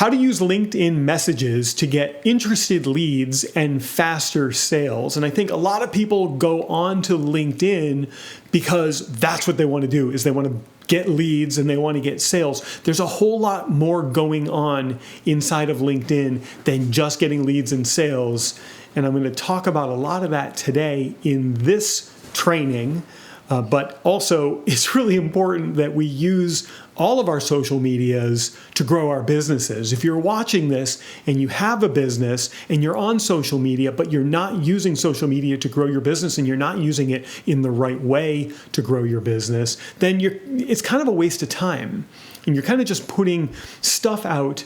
How to use LinkedIn messages to get interested leads and faster sales. And I think a lot of people go on to LinkedIn because that's what they want to do, is they want to get leads and they want to get sales. There's a whole lot more going on inside of LinkedIn than just getting leads and sales. And I'm going to talk about a lot of that today in this training. But also, it's really important that we use all of our social medias to grow our businesses. If you're watching this and you have a business and you're on social media, but you're not using social media to grow your business and you're not using it in the right way to grow your business, then it's kind of a waste of time. And you're kind of just putting stuff out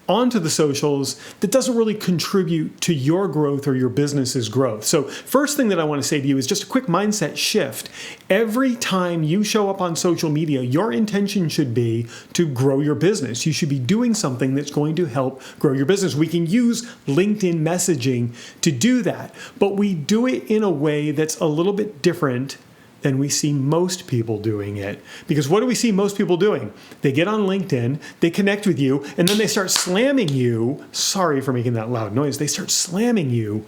onto the socials that doesn't really contribute to your growth or your business's growth. So first thing that I want to say to you is just a quick mindset shift. Every time you show up on social media, your intention should be to grow your business. You should be doing something that's going to help grow your business. We can use LinkedIn messaging to do that, but we do it in a way that's a little bit different than we see most people doing it. Because what do we see most people doing? They get on LinkedIn, they connect with you, and then they start slamming you. Sorry for making that loud noise. They start slamming you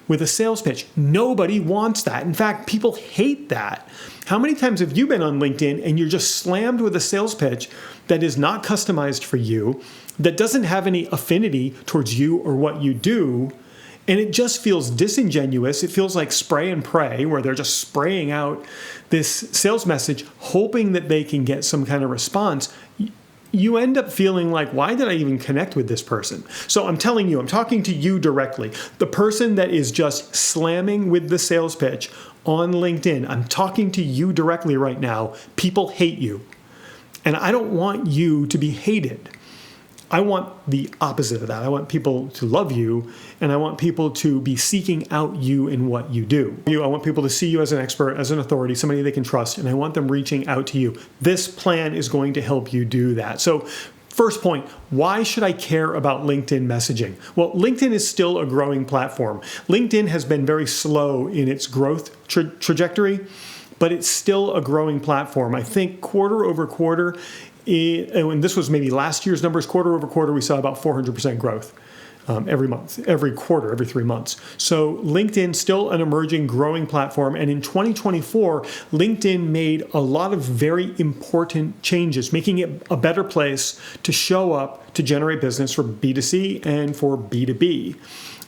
with a sales pitch. Nobody wants that. In fact, people hate that. How many times have you been on LinkedIn and you're just slammed with a sales pitch that is not customized for you, that doesn't have any affinity towards you or what you do? And it just feels disingenuous. It feels like spray and pray, where they're just spraying out this sales message, hoping that they can get some kind of response. You end up feeling like, why did I even connect with this person? So I'm telling you, I'm talking to you directly. The person that is just slamming with the sales pitch on LinkedIn, I'm talking to you directly right now. People hate you. And I don't want you to be hated. I want the opposite of that. I want people to love you, and I want people to be seeking out you in what you do. I want people to see you as an expert, as an authority, somebody they can trust, and I want them reaching out to you. This plan is going to help you do that. So first point, why should I care about LinkedIn messaging? Well, LinkedIn is still a growing platform. LinkedIn has been very slow in its growth trajectory, but it's still a growing platform. I think quarter over quarter, and this was maybe last year's numbers, quarter over quarter, we saw about 400% growth every month, every quarter, every 3 months. So LinkedIn, still an emerging, growing platform. And in 2024, LinkedIn made a lot of very important changes, making it a better place to show up to generate business for B2C and for B2B.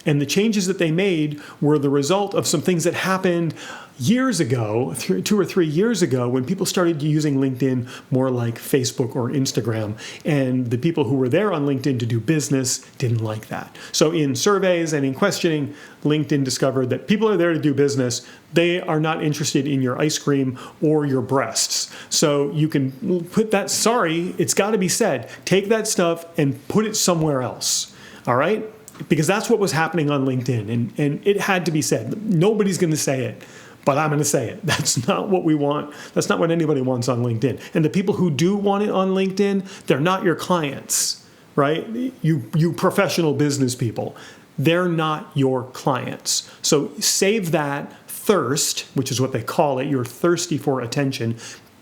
And the changes that they made were the result of some things that happened years ago, 2 or 3 years ago, when people started using LinkedIn more like Facebook or Instagram. And the people who were there on LinkedIn to do business didn't like that. So in surveys and in questioning, LinkedIn discovered that people are there to do business. They are not interested in your ice cream or your breasts. So you can put that, sorry, it's got to be said, take that stuff and put it somewhere else. All right? Because that's what was happening on LinkedIn, and it had to be said. Nobody's going to say it, but I'm going to say it. That's not what we want. That's not what anybody wants on LinkedIn. And the people who do want it on LinkedIn, they're not your clients, right? You professional business people. They're not your clients. So save that thirst, which is what they call it. You're thirsty for attention.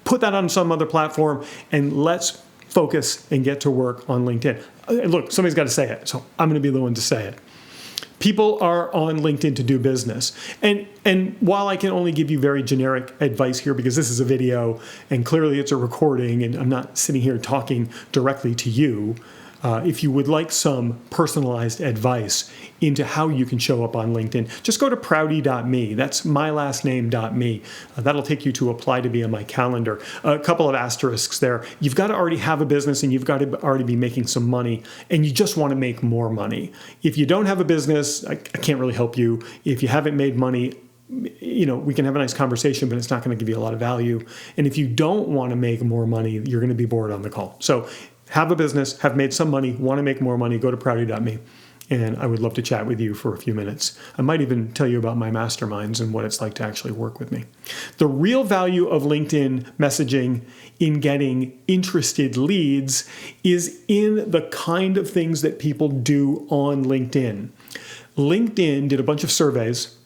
Put that on some other platform, and let's focus and get to work on LinkedIn. Look, somebody's got to say it, so I'm going to be the one to say it. People are on LinkedIn to do business. And while I can only give you very generic advice here, because this is a video and clearly it's a recording and I'm not sitting here talking directly to you, if you would like some personalized advice into how you can show up on LinkedIn, just go to prouty.me. That's my last name.me. That'll take you to apply to be on my calendar. A couple of asterisks there. You've got to already have a business and you've got to already be making some money, and you just want to make more money. If you don't have a business, I can't really help you. If you haven't made money, we can have a nice conversation, but it's not going to give you a lot of value. And if you don't want to make more money, you're going to be bored on the call. So have a business, have made some money, want to make more money, go to prouty.me. And I would love to chat with you for a few minutes. I might even tell you about my masterminds and what it's like to actually work with me. The real value of LinkedIn messaging in getting interested leads is in the kind of things that people do on LinkedIn. LinkedIn did a bunch of surveys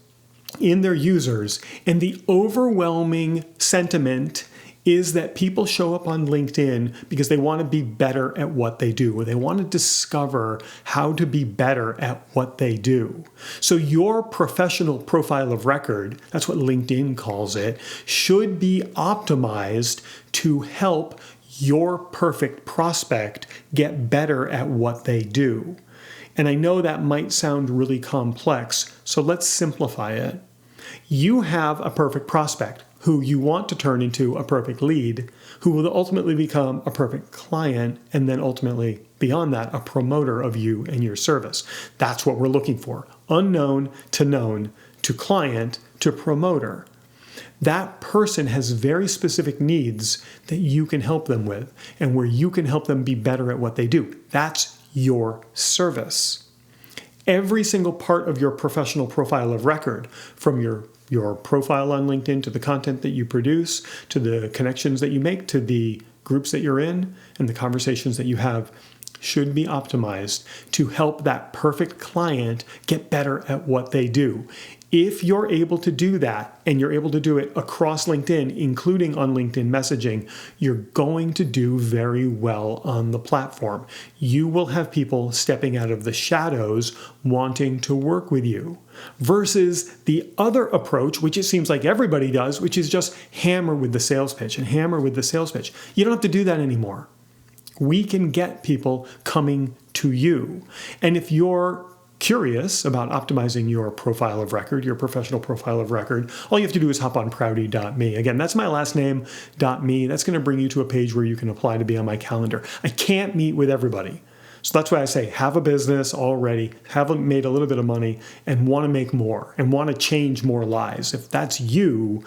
in their users, and the overwhelming sentiment is that people show up on LinkedIn because they want to be better at what they do, or they want to discover how to be better at what they do. So your professional profile of record, that's what LinkedIn calls it, should be optimized to help your perfect prospect get better at what they do. And I know that might sound really complex, so let's simplify it. You have a perfect prospect who you want to turn into a perfect lead, who will ultimately become a perfect client, and then ultimately, beyond that, a promoter of you and your service. That's what we're looking for. Unknown to known to client to promoter. That person has very specific needs that you can help them with, and where you can help them be better at what they do. That's your service. Every single part of your professional profile of record, from your profile on LinkedIn to the content that you produce, to the connections that you make, to the groups that you're in, and the conversations that you have, should be optimized to help that perfect client get better at what they do. If you're able to do that, and you're able to do it across LinkedIn, including on LinkedIn messaging, you're going to do very well on the platform. You will have people stepping out of the shadows wanting to work with you, versus the other approach, which it seems like everybody does, which is just hammer with the sales pitch and hammer with the sales pitch. You don't have to do that anymore. We can get people coming to you. And if you're curious about optimizing your profile of record, your professional profile of record, all you have to do is hop on Prouty.me. Again, that's my last name, .me. That's going to bring you to a page where you can apply to be on my calendar. I can't meet with everybody. So that's why I say have a business already, have made a little bit of money, and want to make more, and want to change more lives. If that's you,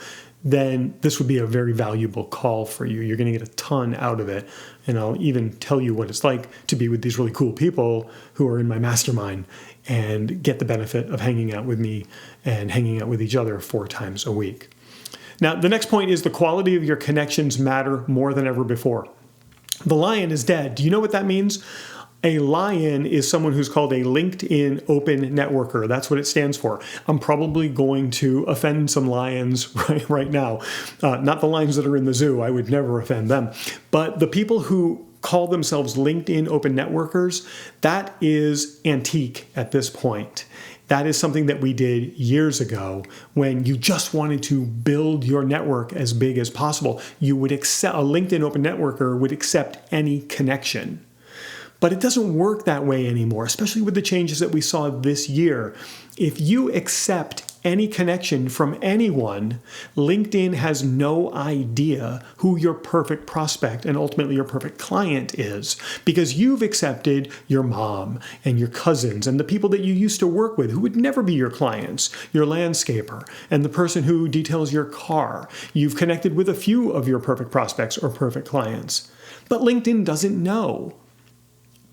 then this would be a very valuable call for you. You're going to get a ton out of it. And I'll even tell you what it's like to be with these really cool people who are in my mastermind and get the benefit of hanging out with me and hanging out with each other 4 times a week. Now, the next point is the quality of your connections matter more than ever before. The lion is dead. Do you know what that means? A lion is someone who's called a LinkedIn Open Networker. That's what it stands for. I'm probably going to offend some lions right now. Not the lions that are in the zoo. I would never offend them. But the people who call themselves LinkedIn Open Networkers, that is antique at this point. That is something that we did years ago when you just wanted to build your network as big as possible. You would accept, a LinkedIn Open Networker would accept any connection. But it doesn't work that way anymore, especially with the changes that we saw this year. If you accept any connection from anyone, LinkedIn has no idea who your perfect prospect and ultimately your perfect client is, because you've accepted your mom and your cousins and the people that you used to work with who would never be your clients, your landscaper, and the person who details your car. You've connected with a few of your perfect prospects or perfect clients. But LinkedIn doesn't know,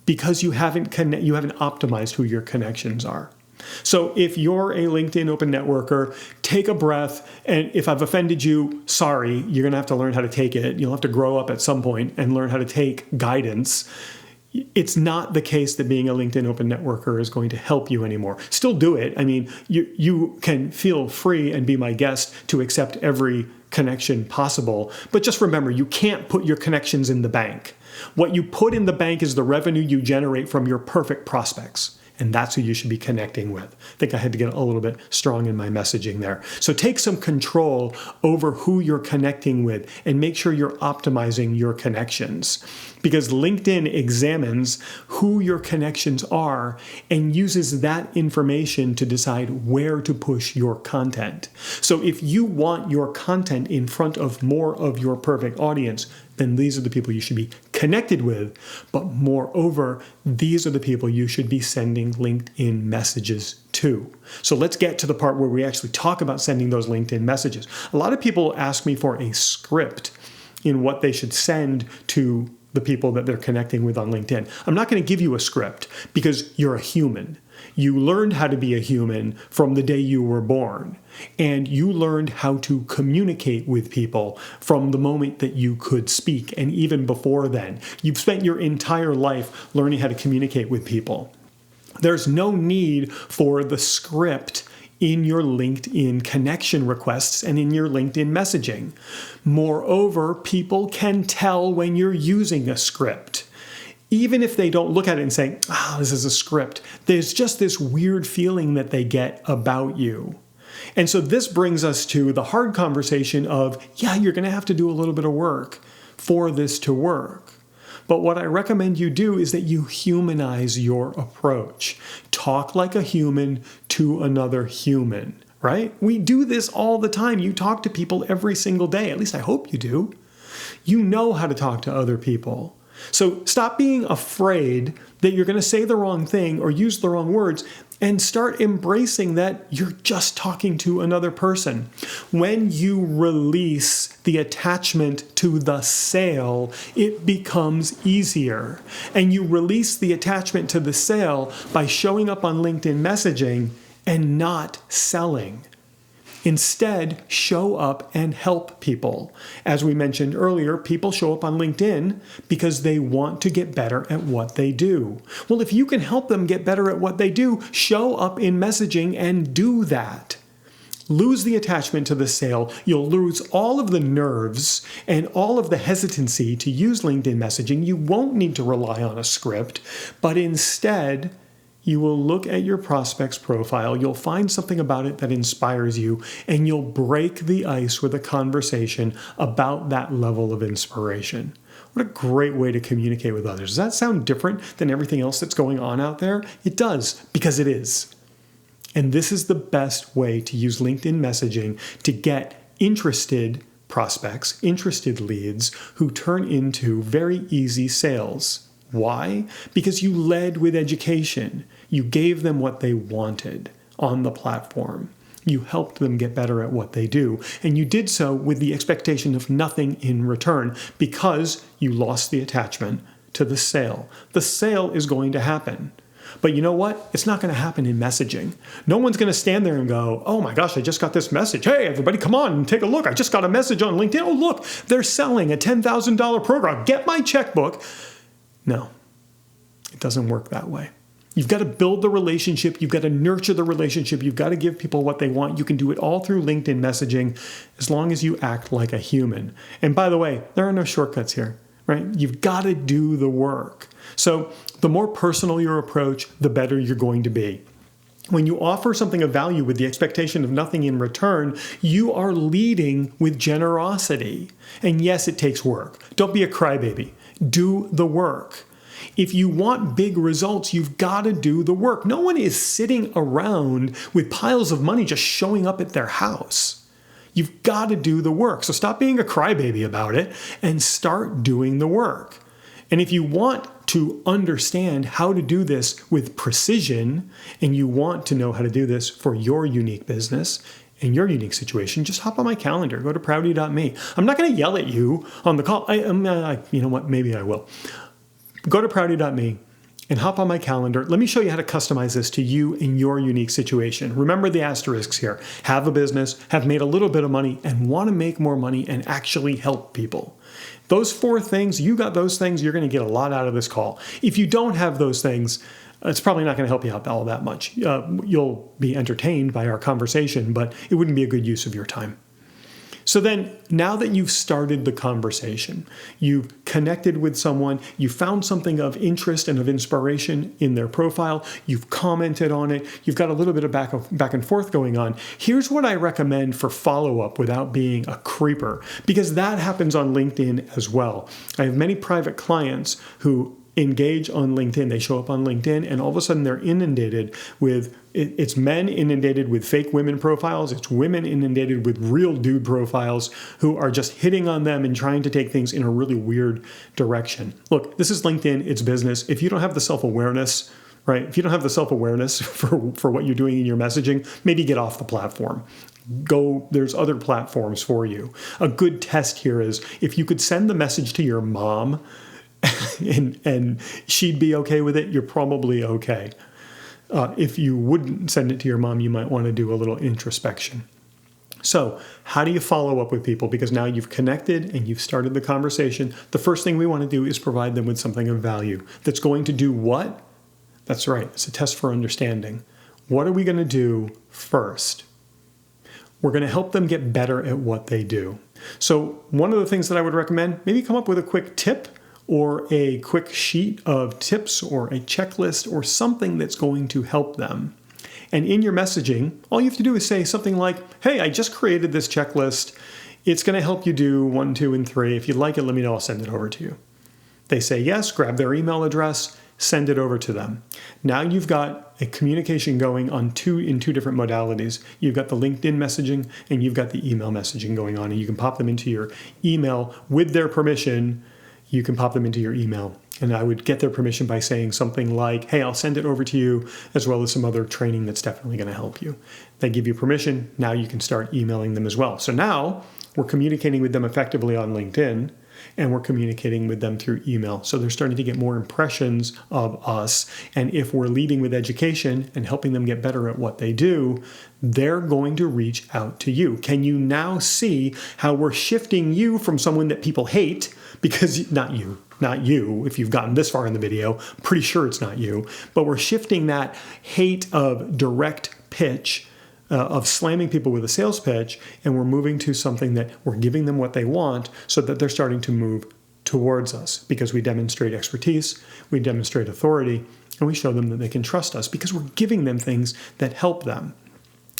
because you haven't optimized who your connections are. So if you're a LinkedIn Open Networker, take a breath. And if I've offended you, sorry, you're going to have to learn how to take it. You'll have to grow up at some point and learn how to take guidance. It's not the case that being a LinkedIn Open Networker is going to help you anymore. Still do it. I mean, you can feel free and be my guest to accept every connection possible. But just remember, you can't put your connections in the bank. What you put in the bank is the revenue you generate from your perfect prospects. And that's who you should be connecting with. I think I had to get a little bit strong in my messaging there. So take some control over who you're connecting with and make sure you're optimizing your connections. Because LinkedIn examines who your connections are and uses that information to decide where to push your content. So if you want your content in front of more of your perfect audience, then these are the people you should be connected with. But moreover, these are the people you should be sending LinkedIn messages to. So let's get to the part where we actually talk about sending those LinkedIn messages. A lot of people ask me for a script in what they should send to the people that they're connecting with on LinkedIn. I'm not going to give you a script because you're a human. You learned how to be a human from the day you were born, and you learned how to communicate with people from the moment that you could speak, and even before then. You've spent your entire life learning how to communicate with people. There's no need for the script in your LinkedIn connection requests and in your LinkedIn messaging. Moreover, people can tell when you're using a script. Even if they don't look at it and say, this is a script, there's just this weird feeling that they get about you. And so this brings us to the hard conversation of, you're going to have to do a little bit of work for this to work. But what I recommend you do is that you humanize your approach. Talk like a human to another human, right? We do this all the time. You talk to people every single day. At least I hope you do. You know how to talk to other people. So stop being afraid that you're going to say the wrong thing or use the wrong words, and start embracing that you're just talking to another person. When you release the attachment to the sale, it becomes easier. And you release the attachment to the sale by showing up on LinkedIn messaging and not selling. Instead, show up and help people. As we mentioned earlier, people show up on LinkedIn because they want to get better at what they do. Well, if you can help them get better at what they do, show up in messaging and do that. Lose the attachment to the sale. You'll lose all of the nerves and all of the hesitancy to use LinkedIn messaging. You won't need to rely on a script, but instead, you will look at your prospect's profile, you'll find something about it that inspires you, and you'll break the ice with a conversation about that level of inspiration. What a great way to communicate with others. Does that sound different than everything else that's going on out there? It does, because it is. And this is the best way to use LinkedIn messaging to get interested prospects, interested leads, who turn into very easy sales. Why? Because you led with education. You gave them what they wanted on the platform. You helped them get better at what they do. And you did so with the expectation of nothing in return because you lost the attachment to the sale. The sale is going to happen. But you know what? It's not going to happen in messaging. No one's going to stand there and go, oh my gosh, I just got this message. Hey, everybody, come on and take a look. I just got a message on LinkedIn. Oh, look, they're selling a $10,000 program. Get my checkbook. No, it doesn't work that way. You've got to build the relationship. You've got to nurture the relationship. You've got to give people what they want. You can do it all through LinkedIn messaging as long as you act like a human. And by the way, there are no shortcuts here, right? You've got to do the work. So the more personal your approach, the better you're going to be. When you offer something of value with the expectation of nothing in return, you are leading with generosity. And yes, it takes work. Don't be a crybaby. Do the work. If you want big results, you've got to do the work. No one is sitting around with piles of money just showing up at their house. You've got to do the work. So stop being a crybaby about it and start doing the work. And if you want to understand how to do this with precision, and you want to know how to do this for your unique business and your unique situation, just hop on my calendar. Go to prouty.me. I'm not going to yell at you on the call. You know what? Maybe I will. Go to prouty.me and hop on my calendar. Let me show you how to customize this to you in your unique situation. Remember the asterisks here. Have a business, have made a little bit of money, and want to make more money and actually help people. Those 4 things, you got those things, you're going to get a lot out of this call. If you don't have those things, it's probably not going to help you out all that much. You'll be entertained by our conversation, but it wouldn't be a good use of your time. So then, now that you've started the conversation, you've connected with someone, you found something of interest and of inspiration in their profile, you've commented on it, you've got a little bit of back and forth going on. Here's what I recommend for follow-up without being a creeper, because that happens on LinkedIn as well. I have many private clients who engage on LinkedIn. They show up on LinkedIn and all of a sudden they're inundated with, it's men inundated with fake women profiles. It's women inundated with real dude profiles who are just hitting on them and trying to take things in a really weird direction. Look, this is LinkedIn. It's business. If you don't have the self-awareness, right? If you don't have the self-awareness for what you're doing in your messaging, maybe get off the platform. There's other platforms for you. A good test here is if you could send the message to your mom and she'd be okay with it, you're probably okay. If you wouldn't send it to your mom, you might want to do a little introspection. So how do you follow up with people? Because now you've connected and you've started the conversation. The first thing we want to do is provide them with something of value that's going to do what? That's right. It's a test for understanding. what are we going to do first? We're going to help them get better at what they do. So one of the things that I would recommend, maybe come up with a quick tip or a quick sheet of tips or a checklist or something that's going to help them. And in your messaging, all you have to do is say something like, hey, I just created this checklist. It's going to help you do 1, 2, and 3. If you'd like it, let me know. I'll send it over to you. They say yes, grab their email address, send it over to them. Now you've got a communication going in two different modalities. You've got the LinkedIn messaging and you've got the email messaging going on, and you can pop them into your email with their permission. You can pop them into your email. And I would get their permission by saying something like, hey, I'll send it over to you, as well as some other training that's definitely going to help you. They give you permission. Now you can start emailing them as well. So now we're communicating with them effectively on LinkedIn, and we're communicating with them through email. So they're starting to get more impressions of us. And if we're leading with education and helping them get better at what they do, they're going to reach out to you. Can you now see how we're shifting you from someone that people hate? Because not you, if you've gotten this far in the video, pretty sure it's not you, but we're shifting that hate of direct pitch, of slamming people with a sales pitch, and we're moving to something that we're giving them what they want so that they're starting to move towards us because we demonstrate expertise, we demonstrate authority, and we show them that they can trust us because we're giving them things that help them.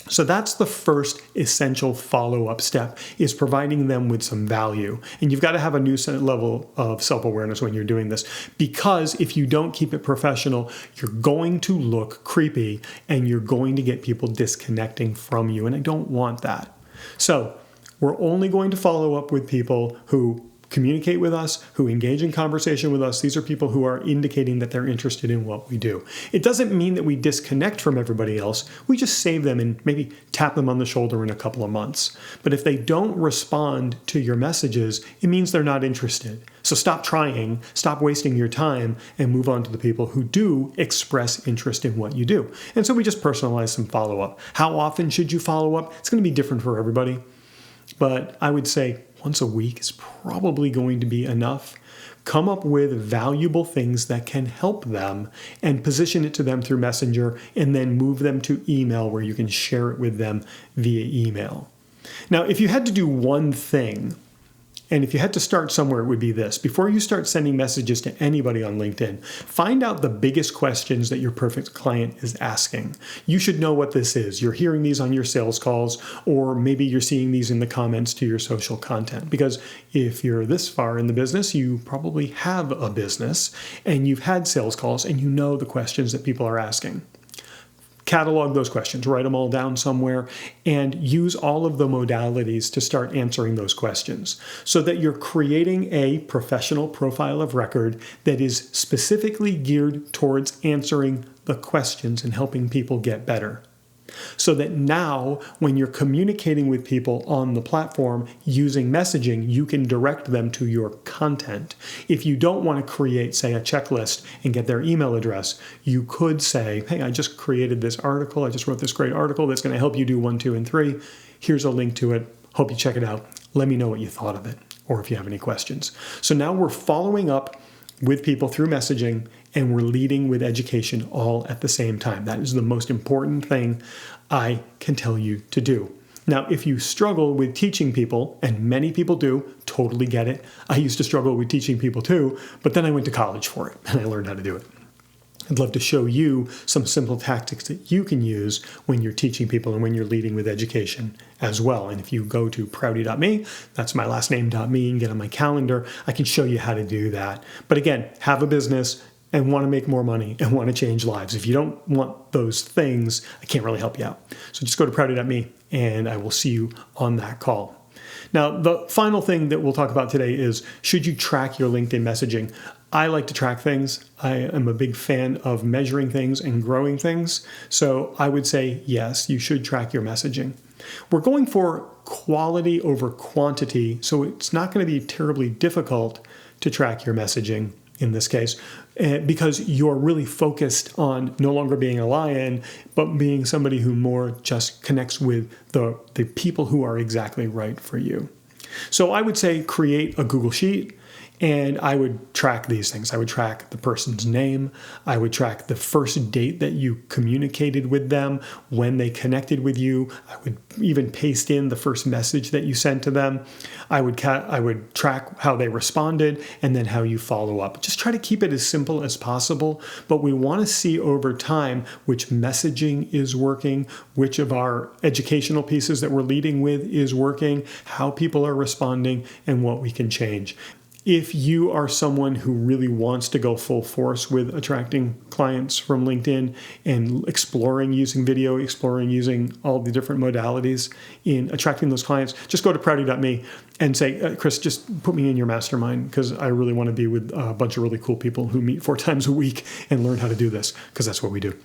So that's the first essential follow-up step, is providing them with some value. And you've got to have a new level of self-awareness when you're doing this, because if you don't keep it professional, you're going to look creepy and you're going to get people disconnecting from you. And I don't want that. So we're only going to follow up with people who communicate with us, who engage in conversation with us. These are people who are indicating that they're interested in what we do. It doesn't mean that we disconnect from everybody else. We just save them and maybe tap them on the shoulder in a couple of months. But if they don't respond to your messages, it means they're not interested. So stop trying, stop wasting your time, and move on to the people who do express interest in what you do. And so we just personalize some follow-up. How often should you follow up? It's going to be different for everybody. But I would say once a week is probably going to be enough. Come up with valuable things that can help them and position it to them through Messenger, and then move them to email where you can share it with them via email. Now, if you had to do one thing, and if you had to start somewhere, it would be this. Before you start sending messages to anybody on LinkedIn, find out the biggest questions that your perfect client is asking. You should know what this is. You're hearing these on your sales calls, or maybe you're seeing these in the comments to your social content. Because if you're this far in the business, you probably have a business and you've had sales calls and you know the questions that people are asking. Catalog those questions, write them all down somewhere, and use all of the modalities to start answering those questions so that you're creating a professional profile of record that is specifically geared towards answering the questions and helping people get better. So that now, when you're communicating with people on the platform using messaging, you can direct them to your content. If you don't want to create, say, a checklist and get their email address, you could say, hey, I just created this article. I just wrote this great article that's going to help you do 1, 2, and 3. Here's a link to it. Hope you check it out. Let me know what you thought of it, or if you have any questions. So now we're following up with people through messaging, and we're leading with education all at the same time. That is the most important thing I can tell you to do. Now, if you struggle with teaching people, and many people do, totally get it. I used to struggle with teaching people too, but then I went to college for it, and I learned how to do it. I'd love to show you some simple tactics that you can use when you're teaching people and when you're leading with education as well. And if you go to prouty.me, that's my last name.me, and get on my calendar, I can show you how to do that. But again, have a business and want to make more money and want to change lives. If you don't want those things, I can't really help you out. So just go to prouty.me and I will see you on that call. Now, the final thing that we'll talk about today is, should you track your LinkedIn messaging? I like to track things. I am a big fan of measuring things and growing things. So I would say, yes, you should track your messaging. We're going for quality over quantity, so it's not going to be terribly difficult to track your messaging in this case, because you're really focused on no longer being a lion, but being somebody who more just connects with the people who are exactly right for you. So I would say create a Google Sheet And I would track these things. I would track the person's name. I would track the first date that you communicated with them, when they connected with you. I would even paste in the first message that you sent to them. I would track how they responded and then how you follow up. Just try to keep it as simple as possible. But we want to see over time which messaging is working, which of our educational pieces that we're leading with is working, how people are responding, and what we can change. If you are someone who really wants to go full force with attracting clients from LinkedIn and exploring using video, exploring using all the different modalities in attracting those clients, just go to prouty.me and say, Chris, just put me in your mastermind because I really want to be with a bunch of really cool people who meet 4 times a week and learn how to do this, because that's what we do.